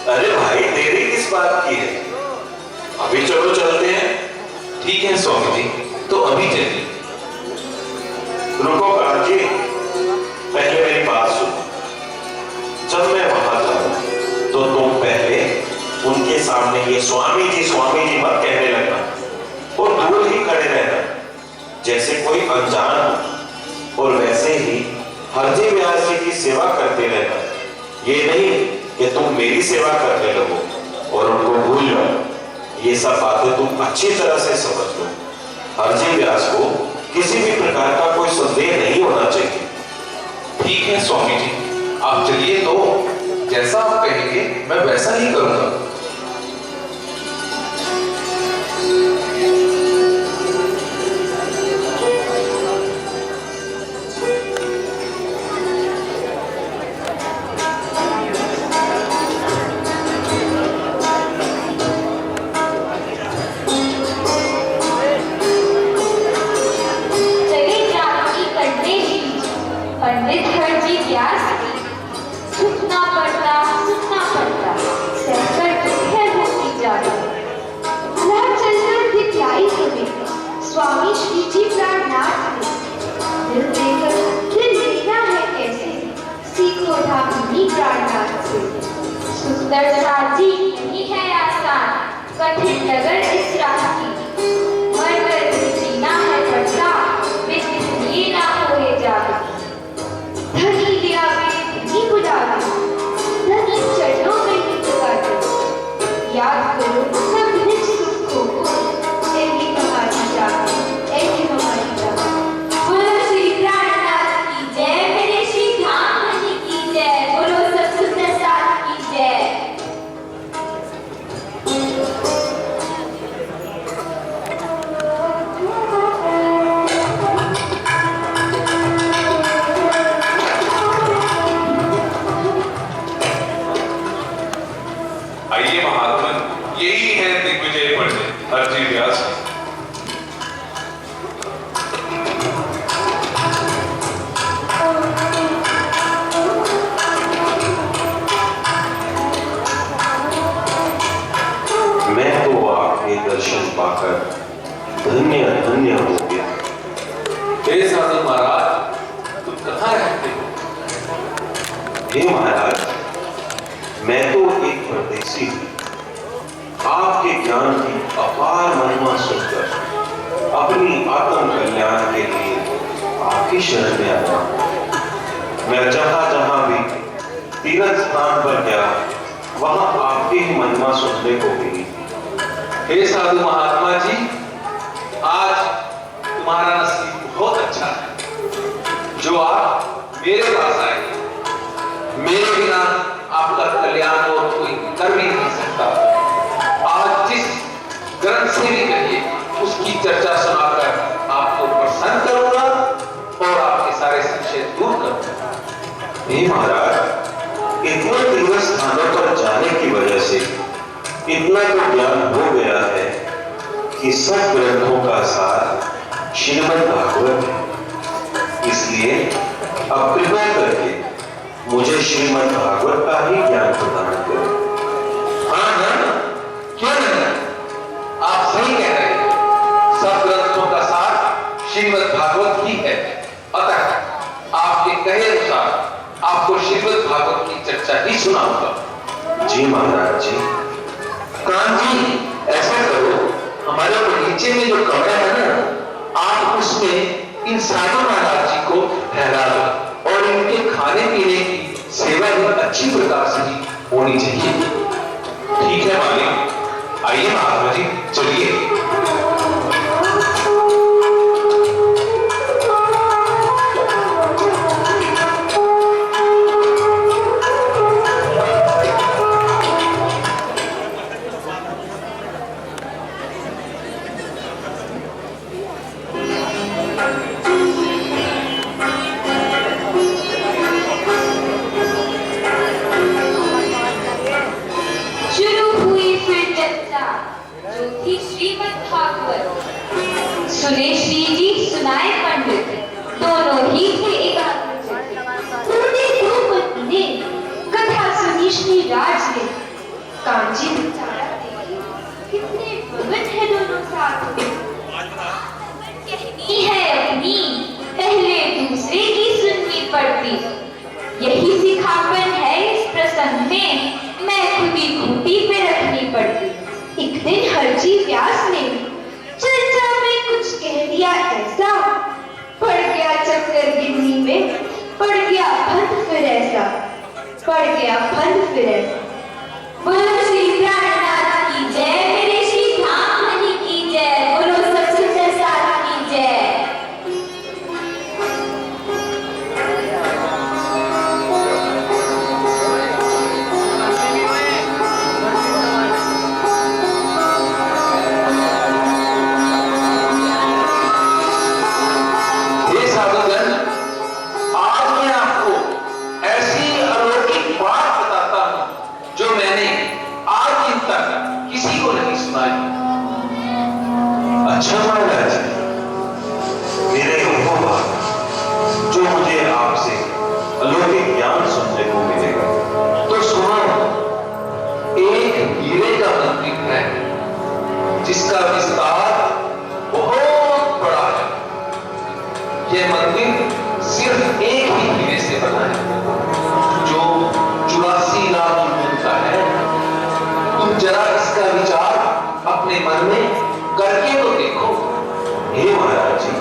अरे भाई, देरी किस बात की है? अभी चलो, चलते हैं। ठीक है स्वामी जी, तो अभी चलिए। रुको काजी, पहले मेरी बात सुनो। जब मैं वहां जाऊं तो तुम पहले उनके सामने ये स्वामी जी मत कहने लगना और दूर ही खड़े रहना जैसे कोई अनजान हो, और वैसे ही हरजी व्यास जी की सेवा करते रहना। ये नहीं कि तुम मेरी सेवा करने लगो और उनको भूल जाओ। ये सब बातें तुम अच्छी तरह से समझ लो। हरजी व्यास को किसी भी प्रकार का कोई संदेह नहीं होना चाहिए। ठीक है स्वामी जी, आप चलिए, तो जैसा आप कहेंगे मैं वैसा ही करूंगा। पंडित हरजी व्यास सुनना पड़ता सहकर दुखै होती जाती। राह चलकर दिखलाई हमें स्वामी श्री जी प्राणनाथ ने। दिल लेना है कैसे, सीखो धामिनी प्राणनाथ से। सुंदर साथी नहीं है आसान, कठिन नगर इस राह की। मरकर जीना है पड़ता, बिन ये ना होए जावे। धनी लिया धनी बुलावे, धनी चरणों में गीत गाते। याद करो सब निज सुखों को, ऐसी हमारी जागे, ऐसी हमारी जागे। बोलो श्री प्राणनाथ की जय, मेरे श्री धाम धनी की जय। बोलो सब सुंदर साथ की जय। आइए महात्मन, यही है दिग्विजय पंडित हरजी व्यास। मैं तो आपके दर्शन पाकर धन्य धन्य हो गया। हे साधु महाराज, तुम कहाँ रहते हो? हे महाराज, मैं तो एक परदेसी हूँ। आपके ज्ञान की अपार महिमा सुनकर अपनी आत्म कल्याण के लिए आपकी शरण में आया। मैं जहां जहां भी तीर्थ स्थान पर गया, वहां आपकी ही महिमा सुनने को मिली। हे साधु महात्मा जी, आज तुम्हारा नसीब बहुत अच्छा है जो आप मेरे पास आए। मेरे बिना आपका कल्याण और कोई कर भी नहीं सकता। आज जिस ग्रंथ से भी कहिए उसकी चर्चा सुनाकर आपको प्रसन्न करूंगा और आपके सारे संशय दूर करूंगा। हे महाराज, इतने तीर्थ स्थानों पर जाने की वजह से इतना तो ज्ञान हो गया है कि सब ग्रंथों का सार श्रीमद् भागवत है। इसलिए अब कृपया करके मुझे श्रीमद् भागवत का ही ज्ञान प्रदान करो। हाँ हाँ, क्यों नहीं, आप सही कह रहे हैं। सब ग्रंथों का सार श्रीमद् भागवत ही है। अतः आपके कहे अनुसार आपको श्रीमद् भागवत की चर्चा ही सुनाऊंगा। जी महाराज जी। कान जी, ऐसा करो, हमारे बगीचे में जो कमरा है ना, आप उसमें इन साधु महाराज जी को ठहरा दो और इनके खाने पीने की सेवा भी अच्छी प्रकार से ही होनी चाहिए। ठीक है मालिक, आइए महात्मा जी, चलिए। सुने श्री जी, सुनाए पंडित, दोनों ही थे एकाग्रचित्त। उन्होंने दो पत्नी ने कथा सुनी श्री राज ने। जी बेचारा देखिए कितने मगन है दोनों साथ में। कहनी है अपनी पहले दूसरे की सुननी पड़ती, यही सिखापन है इस प्रसंग में, मैं खुदी खूंटी पे रखनी पड़ती। एक दिन हरजी व्यास ने चर्चा में कुछ कह दिया ऐसा, पड़ गया चक्कर गिन्नी में, पड़ गया फंद फिर ऐसा, पड़ गया फंद फिर ऐसा। बोलो श्री प्राणनाथ की जय, मेरे श्री धाम धनी की जय, बोलो सच्चे साथ की जय। हे साधुगण, आज मैं आपको ऐसी अलौकिक बात बताता हूं जो मैंने आज दिन तक किसी को नहीं सुनाई। अच्छा महाराज, मेरे वो बात जो मुझे आपसे अलौकिक ज्ञान सुनने को मिलेगा। तो सुनो, एक हीरे का मंदिर है जिसका विस्तार बहुत बड़ा है। यह मंदिर सिर्फ एक ही हीरे से बना है जो 84 लाख यूनिट का है। तुम जरा इसका विचार अपने मन में करके तो देखो। हे महाराज जी,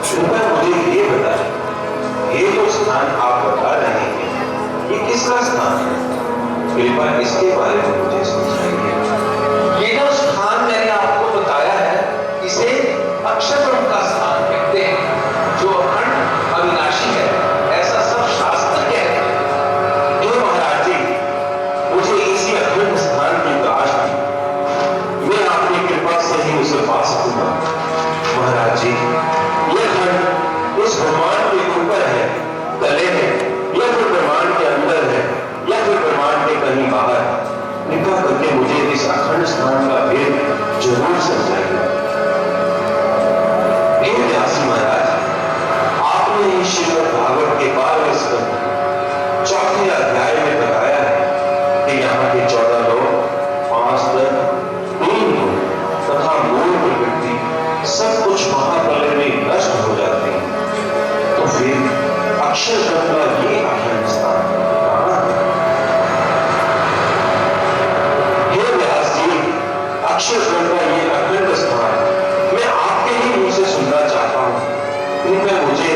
कृपया मुझे ये बताएं, ये जो स्थान आप बता रहे हैं, ये किसका स्थान है? कृपया इसके बारे में मुझे समझाइए। ये जो स्थान मैंने आपको बताया है, इसे अक्षरब्रह्म का स्थान कहते हैं, जो अखंड अविनाशी है, ऐसा सब शास्त्र कहते हैं। हे महाराज जी, मुझे इसी अखंड स्थान की तलाश थी, मैं आपकी कृपा से ही उसे पा सकूंगा। महाराज जी, यह खंड इस ब्रह्मांड के ऊपर है, तले है, या फिर ब्रह्मांड के अंदर है, या फिर ब्रह्मांड के कहीं बाहर? कृपा करके मुझे इस अखंड स्थान का भेद जरूर समझाइए। हे व्यास महाराज, आपने इस श्रीमद् भागवत के 12वें स्कंद 4वें अध्याय में बताया है कि यहाँ के 14 लोग, 5 तत्व, 3 गुण तथा मूल प्रकृति सब कुछ महाप्रलय में नष्ट हो जाते हैं। तो फिर अक्षरब्रह्म का ये अखंड स्थान कहाँ है? हे व्यास जी, अक्षरब्रह्म का ये अखंड स्थान मैं आपके ही मुंह से सुनना चाहता हूँ। कृपया मुझे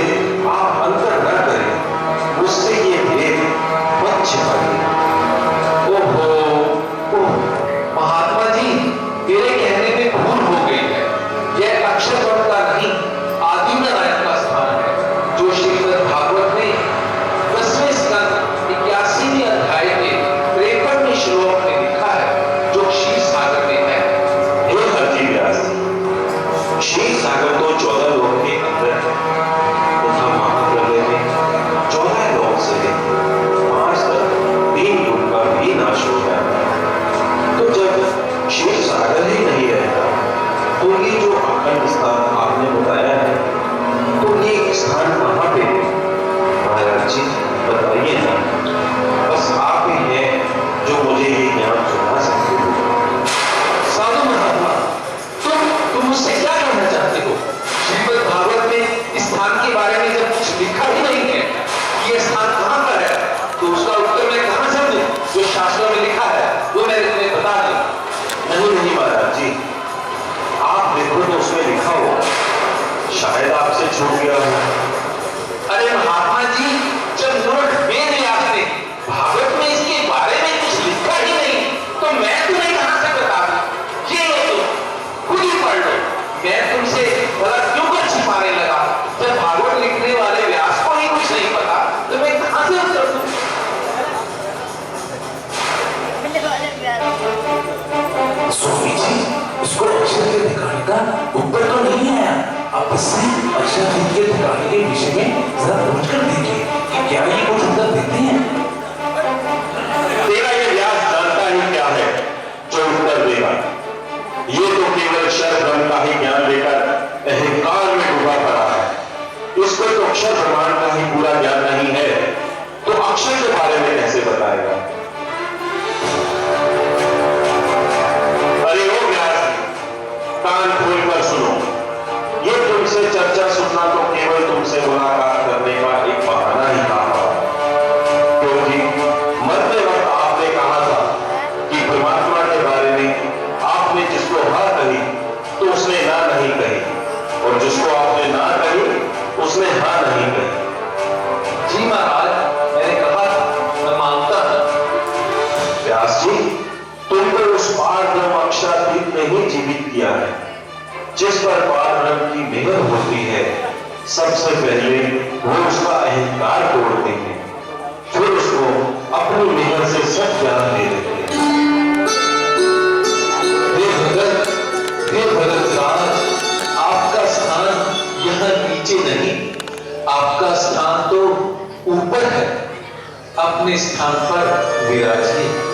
आप अंतर न करें, मुझसे ये भेद मत छिपाइए। ओह महात्मा जी, तेरे कहने में भूल हो गई है। यह अक्षरब्रह्म का नहीं, आदिनारायण का स्थान है, जो श्रीमद् भागवत में 10वें स्कंद 81वें अध्याय के 53वें श्लोक में लिखा है, जो क्षीर सागर में है। हे हरजी व्यास जी, क्षीर सागर तो 14 लोक के अंदर है तथा महाप्रलय में 14 लोक से 5 तक 3 गुण का भी नाश हो जाता है। तो जब क्षीर सागर ही नहीं रहता, तो ये जो अखंड स्थान आपने बताया है, तो ये स्थान कहाँ पे है? महाराज जी बताइए ना, बस आप ही हैं जो मुझे ये ज्ञान सुना सकते हो। साधु महात्मा, तुम मुझसे क्या कहना चाहते हो? श्रीमद् भागवत में इस स्थान के बारे में जब कुछ लिखा ही नहीं है कि यह स्थान कहां पर है, तो उसका उत्तर मैं कहां से दूं? जो शास्त्रों में लिखा है वो मैंने तुम्हें बता दिया। नहीं महाराज जी, आप देखो तो उसमें लिखा हो, शायद आपसे छूट गया हो। अरे महात्मा जी, जब मूर्ख वेदव्यास ने भागवत में इसके बारे में कुछ लिखा ही नहीं, तो मैं तुम्हें कहां से बता दूं? ये लो, तुम खुद ही पढ़ लो। मैं तुमसे भला क्यों कर छिपाने लगा? जब भागवत लिखने वाले व्यास को ही कुछ नहीं पता, तो मैं कहां से उत्तर दूं? स्वामी जी, इसको अक्षर के ठिकाने का उत्तर तो नहीं आया। आप इससे अक्षर के ठिकाने के विषय में जरा पूछ कर देखिए कि क्या ये कुछ उत्तर देते हैं। तेरा ये व्यास जानता ही क्या है जो उत्तर देगा? ये तो केवल अक्षर ब्रह्म का ही ज्ञान लेकर अहंकार में डूबा पड़ा है। इसको तो अक्षर ब्रह्मांड का ही पूरा ज्ञान नहीं है, तो अक्षर के बारे में कैसे बताएगा? दास जी, तुमको उस पारब्रह्म अक्षरातीत ने ही जीवित किया है। जिस पर पारब्रह्म की मेहर होती है, सबसे पहले वो उसका अहंकार तोड़ते हैं, फिर उसको अपनी मेहर से सब ज्ञान दे देते हैं। हे भगत राज, आपका स्थान यहाँ नीचे नहीं, आपका स्थान तो ऊपर है। अपने स्थान पर विराजिए।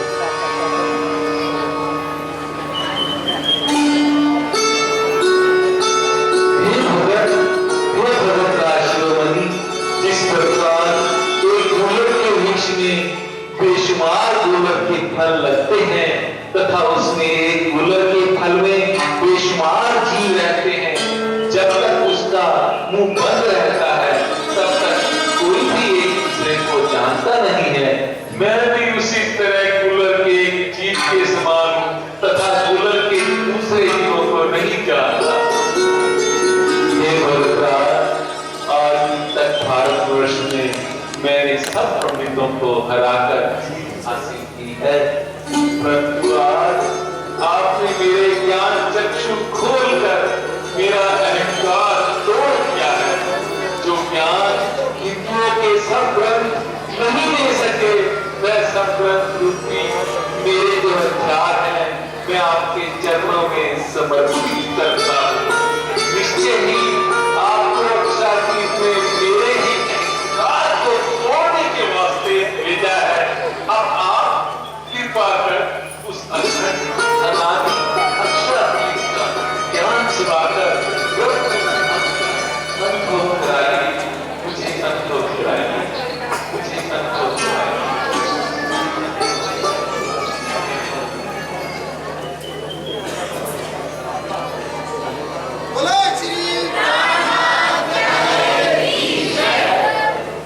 हे भगत राज शिरोमणि, जिस प्रकार एक गोलक के वृक्ष में बेशुमार गोलक के फल लगते हैं तथा उसमें एक गोलक के फल में बेशुमार जीव रहते हैं, जब तक उसका मुंह बंद रहता है तब तक कोई भी एक दूसरे को जानता नहीं है। मैं भी उसी तरह गोलक के एक जीव के समान हूं तथा गोलक के दूसरे जीवों को नहीं जानता। हे भगतराज, आज तक भारतवर्ष में मैंने सब पंडितों को हराकर जीत हासिल की है, परंतु आज आपने मेरे ज्ञान चक्षु खोलकर मेरा अहंकार तोड़ दिया है। जो ज्ञान हिंदुओं के सब ग्रंथ नहीं दे सके, वह सब ग्रंथ रूपी मेरे जो हथियार हैं, मैं आपके चरणों में समर्पित करता हूँ। निश्चय ही आपको अक्षरातीत में मेरे ही अहंकार को तोड़ने के वास्ते भेजा है। अब आप कृपा कर उस अनादि अक्षरातीत का ज्ञान सुनाकर